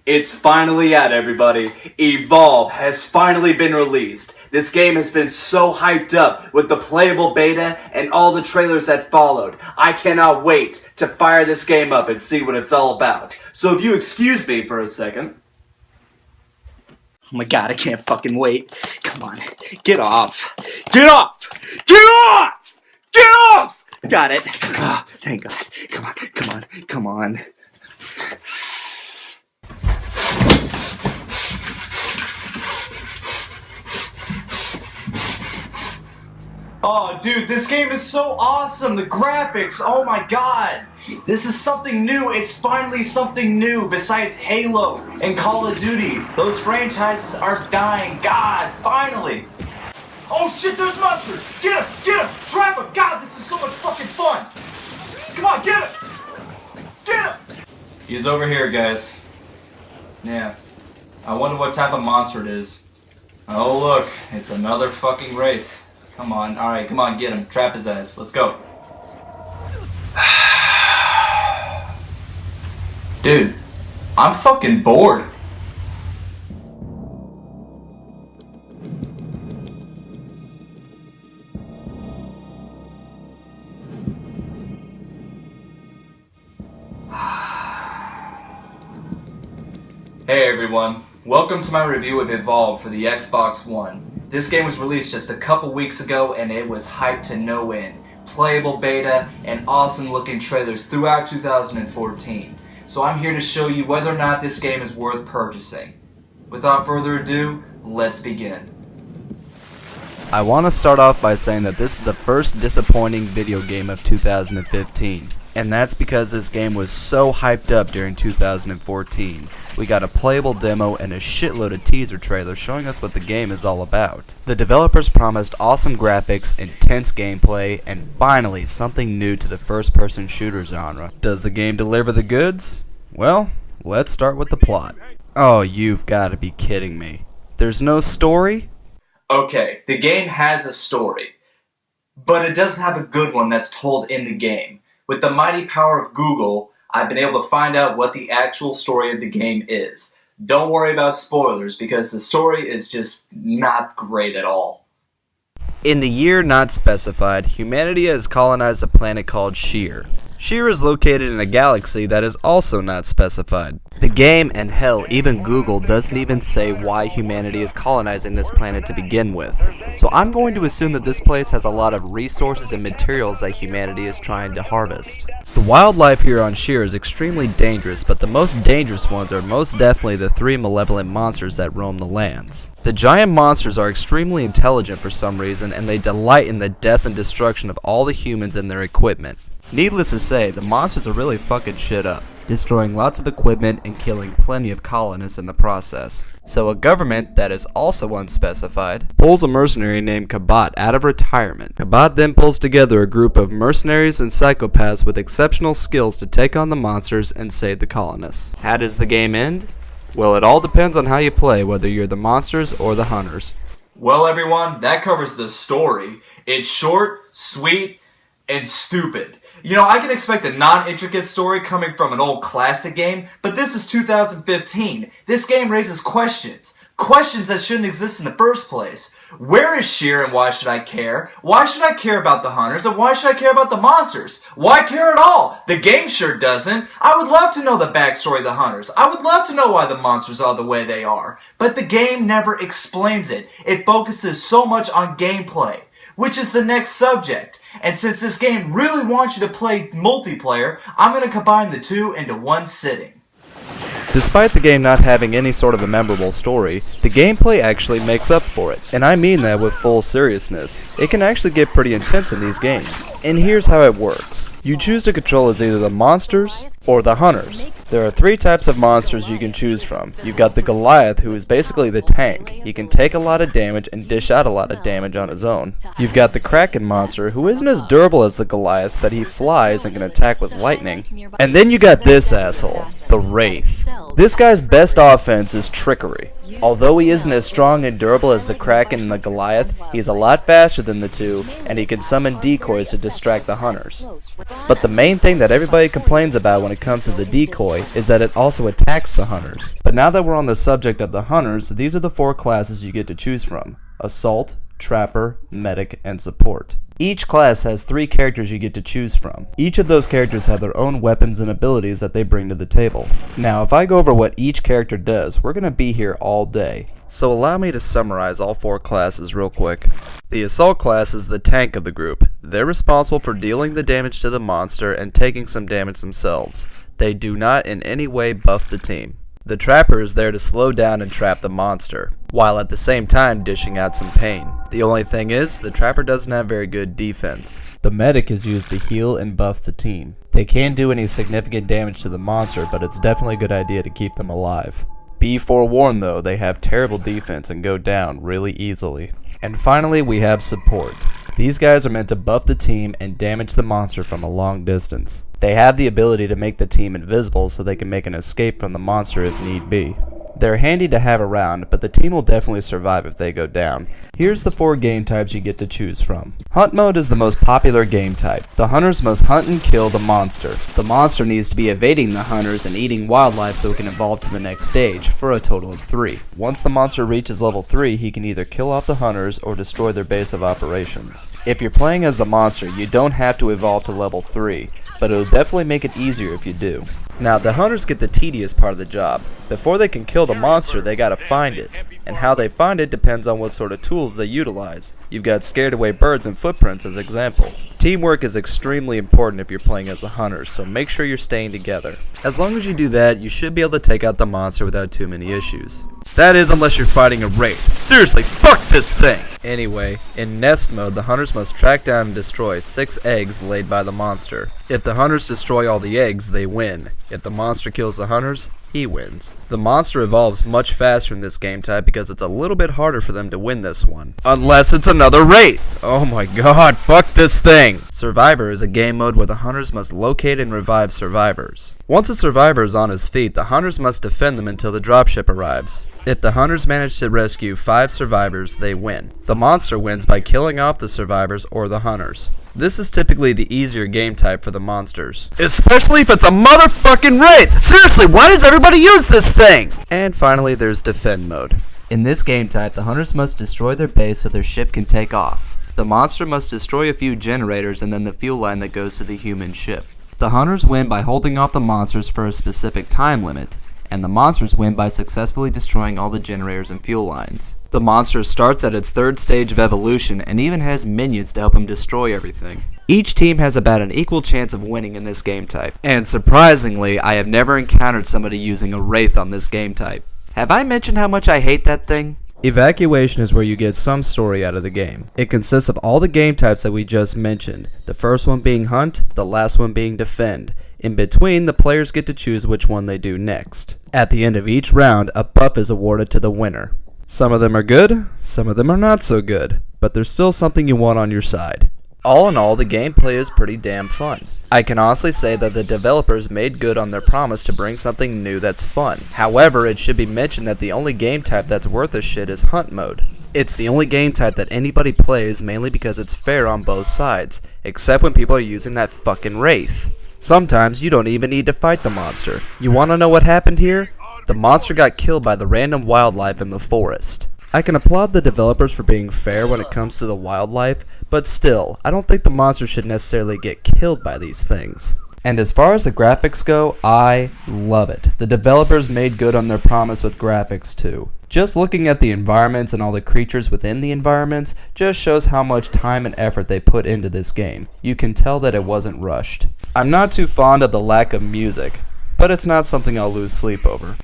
It's finally out, everybody. Evolve has finally been released. This game has been so hyped up with the playable beta and all the trailers that followed. I cannot wait to fire this game up and see what it's all about. So if you excuse me for a second. Oh my god, I can't fucking wait. Come on, get off. Get off! Get off! Get off! Got it. Oh, thank god. Come on, come on, come on. Oh, dude, this game is so awesome! The graphics, oh my god! This is something new, it's finally something new besides Halo and Call of Duty. Those franchises are dying, god, finally! Oh shit, there's monsters! Get him, trap him! God, this is so much fucking fun! Come on, get him! Get him! He's over here, guys. Yeah. I wonder what type of monster it is. Oh look, it's another fucking Wraith. Come on, alright, come on, get him. Trap his ass. Let's go. Dude, I'm fucking bored. Hey everyone, welcome to my review of Evolve for the Xbox One. This game was released just a couple weeks ago and it was hyped to no end. Playable beta and awesome looking trailers throughout 2014. So I'm here to show you whether or not this game is worth purchasing. Without further ado, let's begin. I want to start off by saying that this is the first disappointing video game of 2015. And that's because this game was so hyped up during 2014. We got a playable demo and a shitload of teaser trailers showing us what the game is all about. The developers promised awesome graphics, intense gameplay, and finally something new to the first-person shooter genre. Does the game deliver the goods? Well, let's start with the plot. Oh, you've got to be kidding me. There's no story? Okay, the game has a story, but it doesn't have a good one that's told in the game. With the mighty power of Google, I've been able to find out what the actual story of the game is. Don't worry about spoilers because the story is just not great at all. In the year not specified, humanity has colonized a planet called Shear. Shear is located in a galaxy that is also not specified. The game, and hell, even Google doesn't even say why humanity is colonizing this planet to begin with. So I'm going to assume that this place has a lot of resources and materials that humanity is trying to harvest. The wildlife here on Shear is extremely dangerous, but the most dangerous ones are most definitely the three malevolent monsters that roam the lands. The giant monsters are extremely intelligent for some reason, and they delight in the death and destruction of all the humans and their equipment. Needless to say, the monsters are really fucking shit up, destroying lots of equipment and killing plenty of colonists in the process. So a government that is also unspecified pulls a mercenary named Kabat out of retirement. Kabat then pulls together a group of mercenaries and psychopaths with exceptional skills to take on the monsters and save the colonists. How does the game end? Well, it all depends on how you play, whether you're the monsters or the hunters. Well everyone, that covers the story. It's short, sweet, and stupid. You know, I can expect a non-intricate story coming from an old classic game, but this is 2015. This game raises questions. Questions that shouldn't exist in the first place. Where is Shear and why should I care? Why should I care about the hunters and why should I care about the monsters? Why care at all? The game sure doesn't. I would love to know the backstory of the hunters. I would love to know why the monsters are the way they are. But the game never explains it. It focuses so much on gameplay, which is the next subject. And since this game really wants you to play multiplayer, I'm going to combine the two into one sitting. Despite the game not having any sort of a memorable story, the gameplay actually makes up for it. And I mean that with full seriousness. It can actually get pretty intense in these games. And here's how it works. You choose to control as either the monsters or the hunters. There are three types of monsters you can choose from. You've got the Goliath, who is basically the tank. He can take a lot of damage and dish out a lot of damage on his own. You've got the Kraken monster, who isn't as durable as the Goliath, but he flies and can attack with lightning. And then you got this asshole, the Wraith. This guy's best offense is trickery. Although he isn't as strong and durable as the Kraken and the Goliath, he's a lot faster than the two, and he can summon decoys to distract the hunters. But the main thing that everybody complains about when it comes to the decoy is that it also attacks the hunters. But now that we're on the subject of the hunters, these are the 4 classes you get to choose from: Assault, Trapper, Medic, and Support. Each class has 3 characters you get to choose from. Each of those characters have their own weapons and abilities that they bring to the table. Now, if I go over what each character does, we're going to be here all day. So allow me to summarize all 4 classes real quick. The Assault class is the tank of the group. They're responsible for dealing the damage to the monster and taking some damage themselves. They do not in any way buff the team. The Trapper is there to slow down and trap the monster, while at the same time dishing out some pain. The only thing is, the Trapper doesn't have very good defense. The Medic is used to heal and buff the team. They can't do any significant damage to the monster, but it's definitely a good idea to keep them alive. Be forewarned though, they have terrible defense and go down really easily. And finally, we have Support. These guys are meant to buff the team and damage the monster from a long distance. They have the ability to make the team invisible so they can make an escape from the monster if need be. They're handy to have around, but the team will definitely survive if they go down. Here's the 4 game types you get to choose from. Hunt mode is the most popular game type. The hunters must hunt and kill the monster. The monster needs to be evading the hunters and eating wildlife so it can evolve to the next stage, for a total of 3. Once the monster reaches level 3, he can either kill off the hunters or destroy their base of operations. If you're playing as the monster, you don't have to evolve to level 3, but it'll definitely make it easier if you do. Now, the hunters get the tedious part of the job. Before they can kill the monster, they gotta find it. And how they find it depends on what sort of tools they utilize. You've got scared away birds and footprints as example. Teamwork is extremely important if you're playing as a hunter, so make sure you're staying together. As long as you do that, you should be able to take out the monster without too many issues. That is, unless you're fighting a wraith. Seriously, fuck this thing! Anyway, in nest mode, the hunters must track down and destroy 6 eggs laid by the monster. If the hunters destroy all the eggs, they win. If the monster kills the hunters, he wins. The monster evolves much faster in this game type because it's a little bit harder for them to win this one. Unless it's another wraith! Oh my god, fuck this thing! Survivor is a game mode where the hunters must locate and revive survivors. Once a survivor is on his feet, the hunters must defend them until the dropship arrives. If the hunters manage to rescue 5 survivors, they win. The monster wins by killing off the survivors or the hunters. This is typically the easier game type for the monsters. Especially if it's a motherfucking wraith! Seriously, why does everybody use this thing? And finally, there's defend mode. In this game type, the hunters must destroy their base so their ship can take off. The monster must destroy a few generators and then the fuel line that goes to the human ship. The hunters win by holding off the monsters for a specific time limit, and the monsters win by successfully destroying all the generators and fuel lines. The monster starts at its 3rd stage of evolution and even has minions to help him destroy everything. Each team has about an equal chance of winning in this game type, and surprisingly, I have never encountered somebody using a wraith on this game type. Have I mentioned how much I hate that thing? Evacuation is where you get some story out of the game. It consists of all the game types that we just mentioned, the first one being hunt, the last one being defend. In between, the players get to choose which one they do next. At the end of each round, a buff is awarded to the winner. Some of them are good, some of them are not so good, but there's still something you want on your side. All in all, the gameplay is pretty damn fun. I can honestly say that the developers made good on their promise to bring something new that's fun. However, it should be mentioned that the only game type that's worth a shit is hunt mode. It's the only game type that anybody plays mainly because it's fair on both sides, except when people are using that fucking wraith. Sometimes you don't even need to fight the monster. You wanna know what happened here? The monster got killed by the random wildlife in the forest. I can applaud the developers for being fair when it comes to the wildlife, but still, I don't think the monster should necessarily get killed by these things. And as far as the graphics go, I love it. The developers made good on their promise with graphics too. Just looking at the environments and all the creatures within the environments just shows how much time and effort they put into this game. You can tell that it wasn't rushed. I'm not too fond of the lack of music, but it's not something I'll lose sleep over.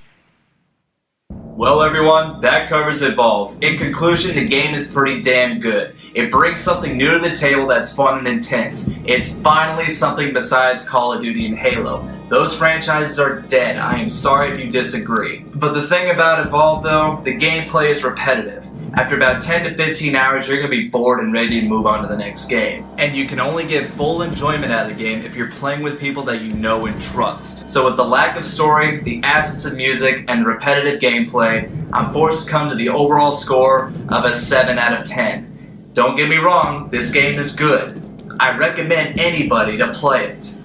Well everyone, that covers Evolve. In conclusion, the game is pretty damn good. It brings something new to the table that's fun and intense. It's finally something besides Call of Duty and Halo. Those franchises are dead, I am sorry if you disagree. But the thing about Evolve though, the gameplay is repetitive. After about 10 to 15 hours, you're going to be bored and ready to move on to the next game. And you can only get full enjoyment out of the game if you're playing with people that you know and trust. So with the lack of story, the absence of music, and the repetitive gameplay, I'm forced to come to the overall score of a 7 out of 10. Don't get me wrong, this game is good. I recommend anybody to play it.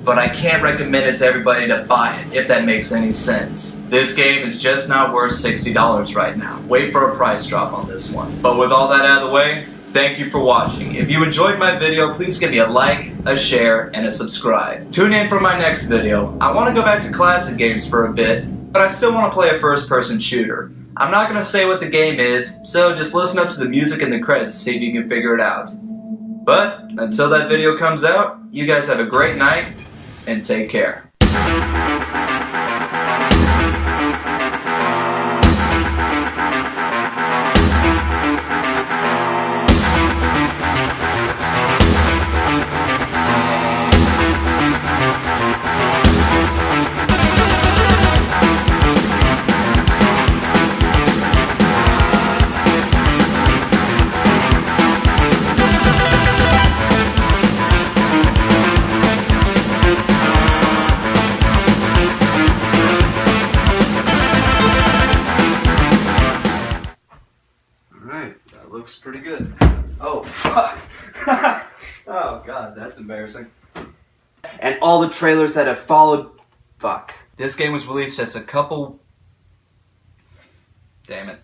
But I can't recommend it to everybody to buy it, if that makes any sense. This game is just not worth $60 right now. Wait for a price drop on this one. But with all that out of the way, thank you for watching. If you enjoyed my video, please give me a like, a share, and a subscribe. Tune in for my next video. I want to go back to classic games for a bit, but I still want to play a first-person shooter. I'm not going to say what the game is, so just listen up to the music and the credits to see if you can figure it out. But until that video comes out, you guys have a great night, and take care. Looks pretty good. Oh, fuck. Oh, God, that's embarrassing. And all the trailers that have followed... Fuck. This game was released just a couple... Damn it.